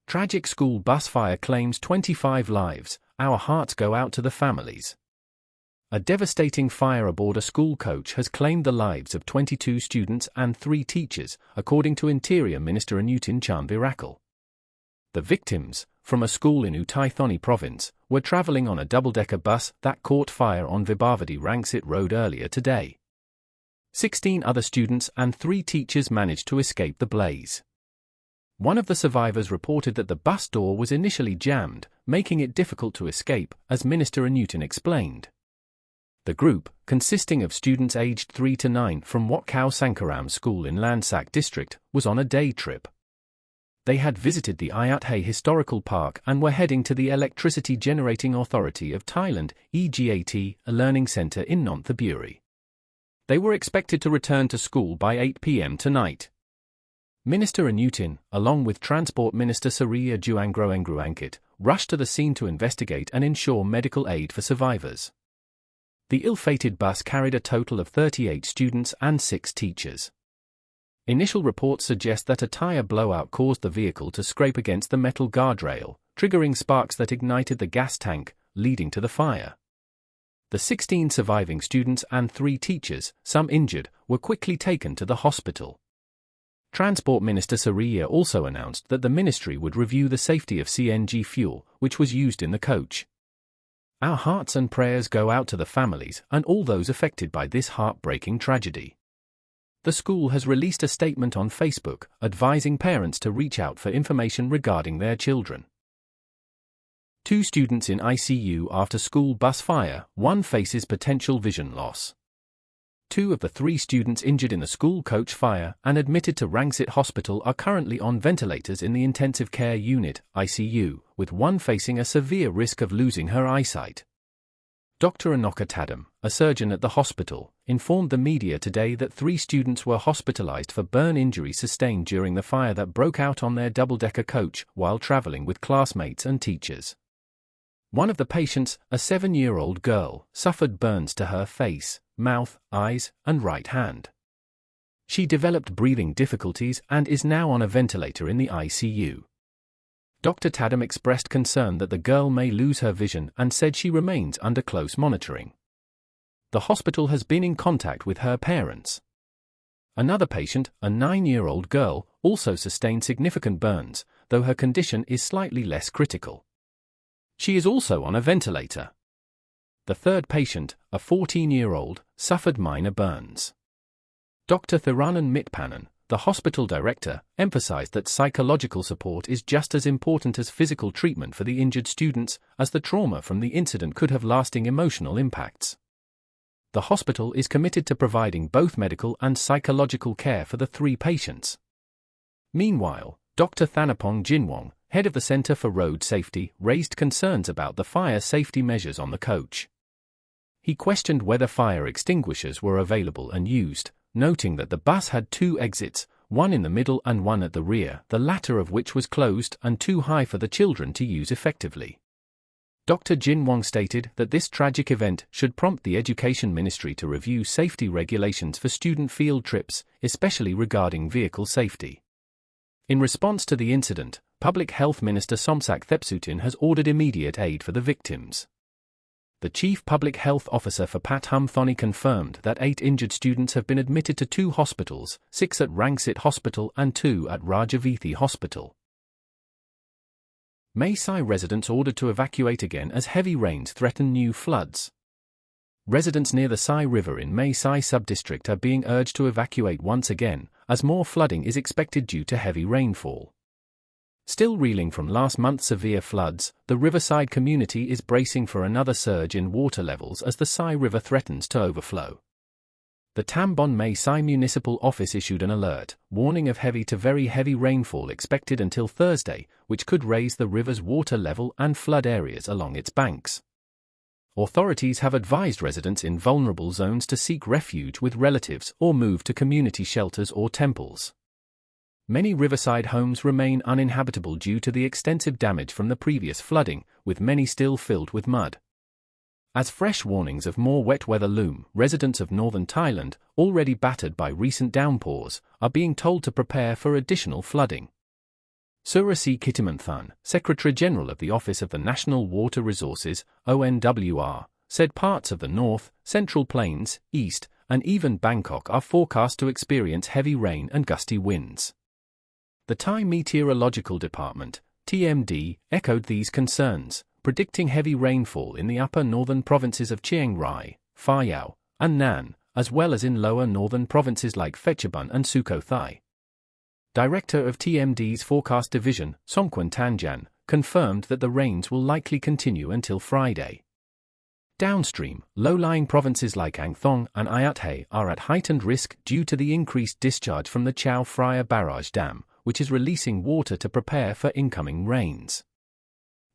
Tragic school bus fire claims 25 lives, our hearts go out to the families. A devastating fire aboard a school coach has claimed the lives of 22 students and 3 teachers, according to Interior Minister Anutin Charnvirakul. The victims, from a school in Uthai Thani province, were travelling on a double-decker bus that caught fire on Vibhavadi Rangsit Road earlier today. 16 other students and 3 teachers managed to escape the blaze. One of the survivors reported that the bus door was initially jammed, making it difficult to escape, as Minister Anutin explained. The group, consisting of students aged 3 to 9 from Wat Khao Sangkharam school in Lan Sak district, was on a day trip. They had visited the Ayutthaya Historical Park and were heading to the Electricity Generating Authority of Thailand, EGAT, a learning centre in Nonthaburi. They were expected to return to school by 8 p.m. tonight. Minister Anutin, along with Transport Minister Rangsit, rushed to the scene to investigate and ensure medical aid for survivors. The ill-fated bus carried a total of 38 students and 6 teachers. Initial reports suggest that a tire blowout caused the vehicle to scrape against the metal guardrail, triggering sparks that ignited the gas tank, leading to the fire. The 16 surviving students and 3 teachers, some injured, were quickly taken to the hospital. Transport Minister also announced that the ministry would review the safety of CNG fuel, which was used in the coach. Our hearts and prayers go out to the families and all those affected by this heartbreaking tragedy. The school has released a statement on Facebook, advising parents to reach out for information regarding their children. 2 students in ICU after school bus fire, 1 faces potential vision loss. 2 of the 3 students injured in the school coach fire and admitted to Rangsit Hospital are currently on ventilators in the intensive care unit, ICU, with 1 facing a severe risk of losing her eyesight. Dr. Uthai Thani, a surgeon at the hospital, informed the media today that 3 students were hospitalized for burn injuries sustained during the fire that broke out on their double-decker coach while traveling with classmates and teachers. One of the patients, a 7-year-old girl, suffered burns to her face, mouth, eyes, and right hand. She developed breathing difficulties and is now on a ventilator in the ICU. Dr. Thani expressed concern that the girl may lose her vision and said she remains under close monitoring. The hospital has been in contact with her parents. Another patient, a 9-year-old girl, also sustained significant burns, though her condition is slightly less critical. She is also on a ventilator. The third patient, a 14-year-old, suffered minor burns. Dr. Thiranan Mitpanan, the hospital director, emphasized that psychological support is just as important as physical treatment for the injured students, as the trauma from the incident could have lasting emotional impacts. The hospital is committed to providing both medical and psychological care for the 3 patients. Meanwhile, Dr. Thanapong Jinwong, head of the Centre for Road Safety, raised concerns about the fire safety measures on the coach. He questioned whether fire extinguishers were available and used, noting that the bus had 2 exits, one in the middle and one at the rear, the latter of which was closed and too high for the children to use effectively. Dr. Jinwong stated that this tragic event should prompt the Education Ministry to review safety regulations for student field trips, especially regarding vehicle safety. In response to the incident, Public Health Minister Somsak Thepsutin has ordered immediate aid for the victims. The Chief Public Health Officer for Wat Khao Sangkharam confirmed that 8 injured students have been admitted to 2 hospitals, 6 at Rangsit Hospital and 2 at Rajaviti Hospital. Mae Sai residents ordered to evacuate again as heavy rains threaten new floods. Residents near the Sai River in Mae Sai sub-district are being urged to evacuate once again, as more flooding is expected due to heavy rainfall. Still reeling from last month's severe floods, the riverside community is bracing for another surge in water levels as the Sai River threatens to overflow. The Tambon Mae Sai Municipal Office issued an alert, warning of heavy to very heavy rainfall expected until Thursday, which could raise the river's water level and flood areas along its banks. Authorities have advised residents in vulnerable zones to seek refuge with relatives or move to community shelters or temples. Many riverside homes remain uninhabitable due to the extensive damage from the previous flooding, with many still filled with mud. As fresh warnings of more wet weather loom, residents of northern Thailand, already battered by recent downpours, are being told to prepare for additional flooding. Surasi Kittimanthan, Secretary-General of the Office of the National Water Resources, ONWR, said parts of the North, Central Plains, East, and even Bangkok are forecast to experience heavy rain and gusty winds. The Thai Meteorological Department, TMD, echoed these concerns, predicting heavy rainfall in the upper northern provinces of Chiang Rai, Phra Yau, and Nan, as well as in lower northern provinces like Phetchabun and Sukhothai. Director of TMD's Forecast Division, Somkwan Tanjan, confirmed that the rains will likely continue until Friday. Downstream, low-lying provinces like Ang Thong and Ayutthaya are at heightened risk due to the increased discharge from the Chao Phraya Barrage Dam, which is releasing water to prepare for incoming rains.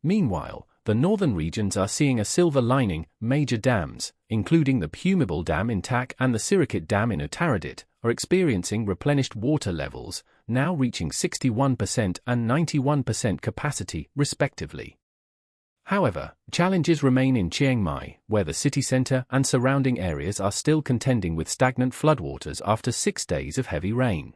Meanwhile, the northern regions are seeing a silver lining. Major dams, including the Pumibol Dam in Tak and the Sirikit Dam in Uttaradit, are experiencing replenished water levels, now reaching 61% and 91% capacity, respectively. However, challenges remain in Chiang Mai, where the city centre and surrounding areas are still contending with stagnant floodwaters after 6 days of heavy rain.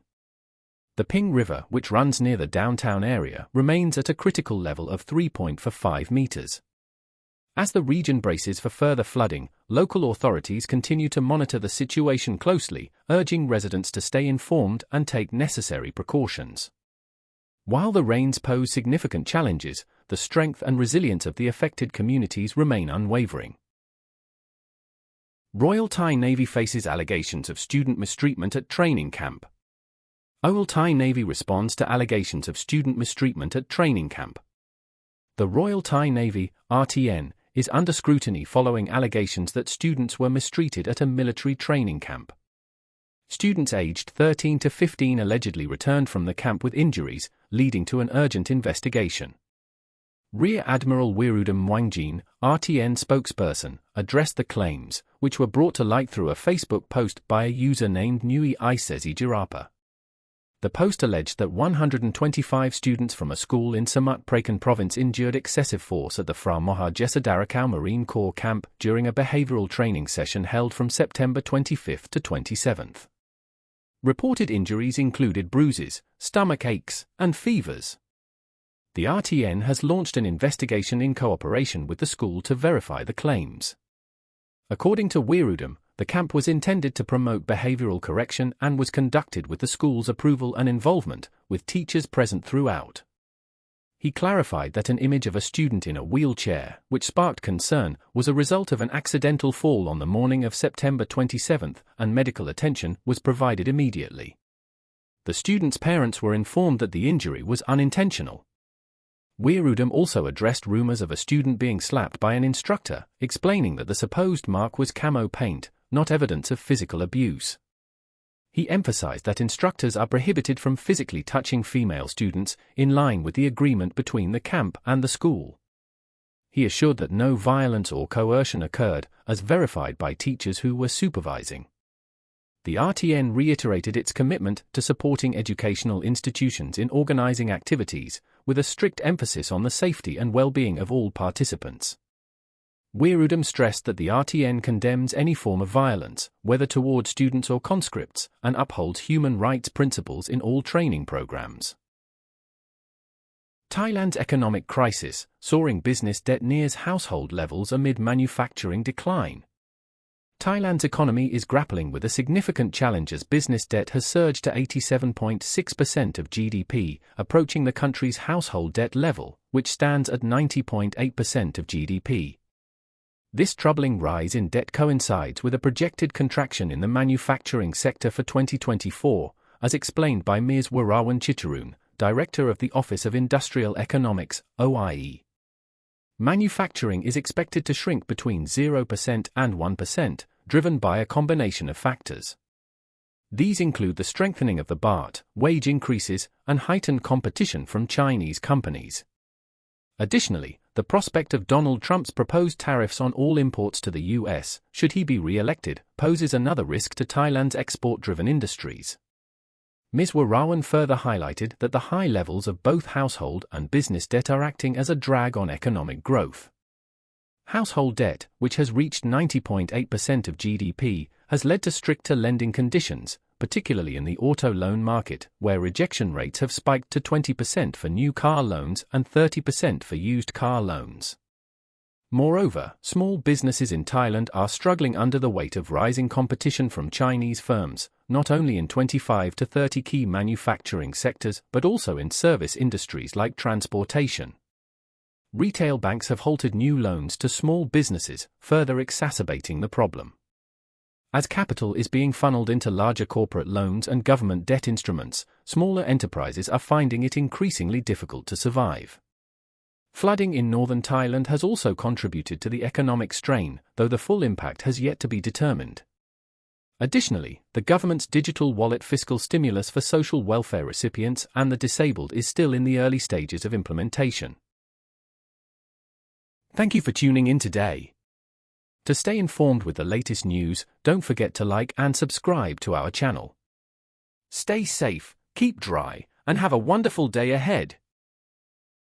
The Ping River, which runs near the downtown area, remains at a critical level of 3.45 meters. As the region braces for further flooding, local authorities continue to monitor the situation closely, urging residents to stay informed and take necessary precautions. While the rains pose significant challenges, the strength and resilience of the affected communities remain unwavering. Royal Thai Navy faces allegations of student mistreatment at training camp. Royal Thai Navy responds to allegations of student mistreatment at training camp. The Royal Thai Navy, RTN, is under scrutiny following allegations that students were mistreated at a military training camp. Students aged 13 to 15 allegedly returned from the camp with injuries, leading to an urgent investigation. Rear Admiral Wirudam Wangjin, RTN spokesperson, addressed the claims, which were brought to light through a Facebook post by a user named Nui Isesi Jirapa. The post alleged that 125 students from a school in Samut Prakan province endured excessive force at the Phra Moha Jesadarakau Marine Corps camp during a behavioral training session held from September 25 to 27. Reported injuries included bruises, stomach aches, and fevers. The RTN has launched an investigation in cooperation with the school to verify the claims. According to Wirudam, the camp was intended to promote behavioral correction and was conducted with the school's approval and involvement, with teachers present throughout. He clarified that an image of a student in a wheelchair, which sparked concern, was a result of an accidental fall on the morning of September 27, and medical attention was provided immediately. The student's parents were informed that the injury was unintentional. Wirudam also addressed rumors of a student being slapped by an instructor, explaining that the supposed mark was camo paint, not evidence of physical abuse. He emphasized that instructors are prohibited from physically touching female students, in line with the agreement between the camp and the school. He assured that no violence or coercion occurred, as verified by teachers who were supervising. The RTN reiterated its commitment to supporting educational institutions in organizing activities, with a strict emphasis on the safety and well-being of all participants. Wirudam stressed that the RTN condemns any form of violence, whether toward students or conscripts, and upholds human rights principles in all training programs. Thailand's economic crisis, soaring business debt nears household levels amid manufacturing decline. Thailand's economy is grappling with a significant challenge as business debt has surged to 87.6% of GDP, approaching the country's household debt level, which stands at 90.8% of GDP. This troubling rise in debt coincides with a projected contraction in the manufacturing sector for 2024, as explained by Ms. Warawan Chittarun, Director of the Office of Industrial Economics, OIE. Manufacturing is expected to shrink between 0% and 1%, driven by a combination of factors. These include the strengthening of the baht, wage increases, and heightened competition from Chinese companies. Additionally, the prospect of Donald Trump's proposed tariffs on all imports to the US, should he be re-elected, poses another risk to Thailand's export-driven industries. Ms. Warawan further highlighted that the high levels of both household and business debt are acting as a drag on economic growth. Household debt, which has reached 90.8% of GDP, has led to stricter lending conditions, particularly in the auto loan market, where rejection rates have spiked to 20% for new car loans and 30% for used car loans. Moreover, small businesses in Thailand are struggling under the weight of rising competition from Chinese firms, not only in 25 to 30 key manufacturing sectors but also in service industries like transportation. Retail banks have halted new loans to small businesses, further exacerbating the problem. As capital is being funneled into larger corporate loans and government debt instruments, smaller enterprises are finding it increasingly difficult to survive. Flooding in northern Thailand has also contributed to the economic strain, though the full impact has yet to be determined. Additionally, the government's digital wallet fiscal stimulus for social welfare recipients and the disabled is still in the early stages of implementation. Thank you for tuning in today. To stay informed with the latest news, don't forget to like and subscribe to our channel. Stay safe, keep dry, and have a wonderful day ahead.